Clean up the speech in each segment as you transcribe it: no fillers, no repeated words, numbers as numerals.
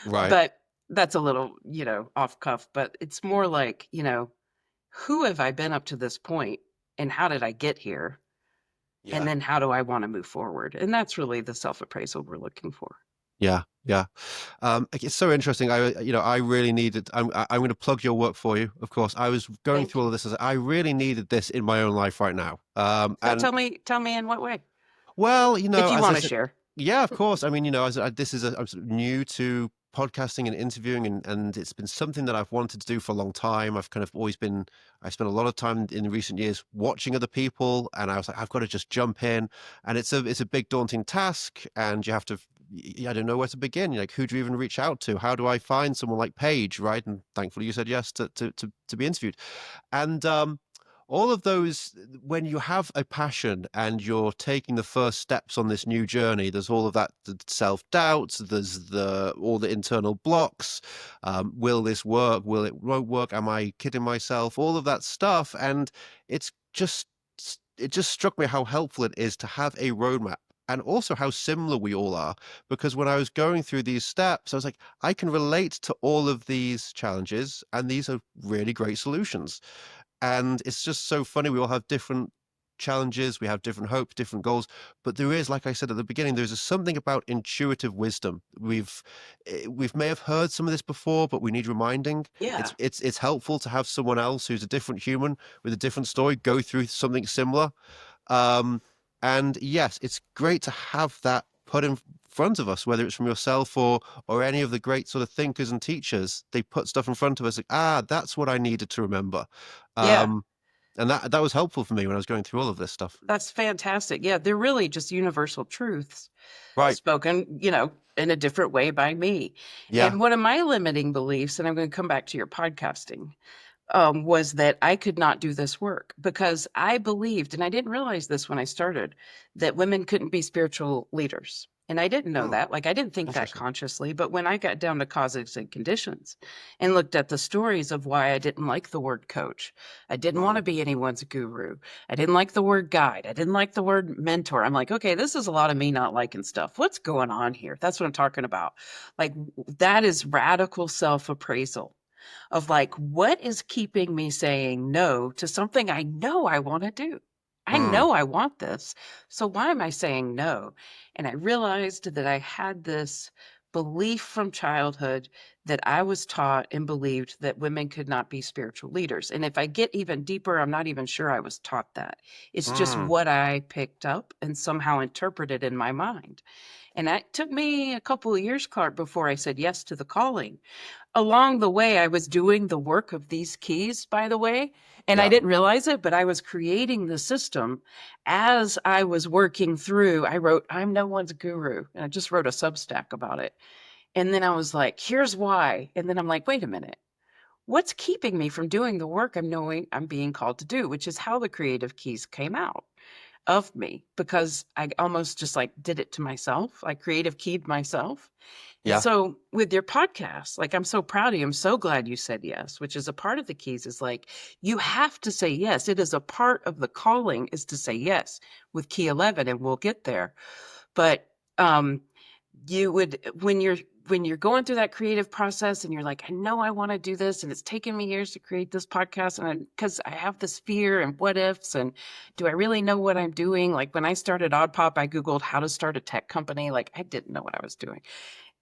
Right. But that's a little, off cuff, but it's more like, who have I been up to this point and how did I get here? And Yeah. then how do I want to move forward? And that's really the self-appraisal we're looking for. Yeah. Yeah. It's so interesting. I really needed, I'm going to plug your work for you. Of course, I was going Thank through all you. of this as I really needed this in my own life right now. So And tell me in what way, well, if you as I want to said, share. yeah, of course. I mean, I'm sort of new to podcasting and interviewing, and it's been something that I've wanted to do for a long time. I spent a lot of time in recent years watching other people, and I was like, I've got to just jump in, and it's a big daunting task, and you have to, I don't know where to begin. Like, who do you even reach out to? How do I find someone like Paige, right? And thankfully, you said yes to be interviewed. And all of those, when you have a passion and you're taking the first steps on this new journey, there's all of that self-doubt, there's the all the internal blocks. Will this work? Will it won't work? Am I kidding myself? All of that stuff. And it's just it just struck me how helpful it is to have a roadmap. And also how similar we all are, because when I was going through these steps, I was like, I can relate to all of these challenges, and these are really great solutions. And it's just so funny. We all have different challenges, we have different hopes, different goals. But there is, like I said at the beginning, there's something about intuitive wisdom. We've may have heard some of this before, but we need reminding. Yeah. It's helpful to have someone else who's a different human with a different story go through something similar. Um, and yes, it's great to have that put in front of us, whether it's from yourself or any of the great sort of thinkers and teachers. They put stuff in front of us like, that's what I needed to remember. Yeah. Um, and that was helpful for me when I was going through all of this stuff. That's fantastic. Yeah, they're really just universal truths Right. spoken, in a different way by me. Yeah. And one of my limiting beliefs, and I'm going to come back to your podcasting, was that I could not do this work because I believed, and I didn't realize this when I started, that women couldn't be spiritual leaders. And I didn't know Hmm. that. Like, I didn't think that Interesting. consciously. But when I got down to causes and conditions and looked at the stories of why I didn't like the word coach, I didn't want Hmm. to be anyone's guru. I didn't like the word guide. I didn't like the word mentor. I'm like, okay, this is a lot of me not liking stuff. What's going on here? That's what I'm talking about. Like, that is radical self appraisal of like, what is keeping me saying no to something I know I want to do? I Hmm. know I want this. So why am I saying no? And I realized that I had this belief from childhood that I was taught and believed that women could not be spiritual leaders. And if I get even deeper, I'm not even sure I was taught that. It's just Hmm. what I picked up and somehow interpreted in my mind. And that took me a couple of years, Clark, before I said yes to the calling. Along the way, I was doing the work of these keys, by the way, and I Yeah. didn't realize it, but I was creating the system as I was working through. I wrote, I'm no one's guru, and I just wrote a Substack about it. And then I was like, here's why. And then I'm like, wait a minute. What's keeping me from doing the work I'm knowing I'm being called to do, which is how the creative keys came out of me because I almost just like did it to myself. I creative keyed myself. And Yeah. so with your podcast, like I'm so proud of you. I'm so glad you said yes, which is a part of the keys is like you have to say yes. It is a part of the calling is to say yes with key 11 and we'll get there. But you would when you're going through that creative process and you're like, I know I want to do this and it's taken me years to create this podcast and because I have this fear and what ifs and do I really know what I'm doing? Like when I started Odd Pop, I Googled how to start a tech company. Like I didn't know what I was doing.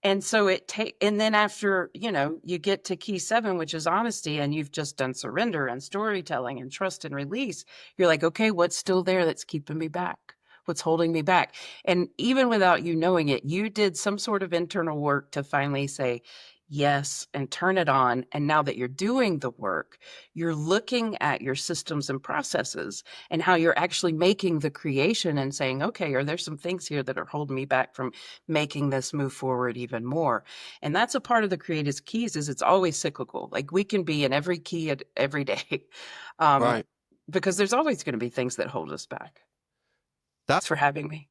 And so and then after, you get to key 7, which is honesty, and you've just done surrender and storytelling and trust and release. You're like, okay, what's still there that's keeping me back? What's holding me back? And even without you knowing it, you did some sort of internal work to finally say yes and turn it on. And now that you're doing the work, you're looking at your systems and processes and how you're actually making the creation and saying, okay, are there some things here that are holding me back from making this move forward even more? And that's a part of the creative keys is it's always cyclical. Like we can be in every key at every day, um, Right. because there's always going to be things that hold us back. That Thanks for having me.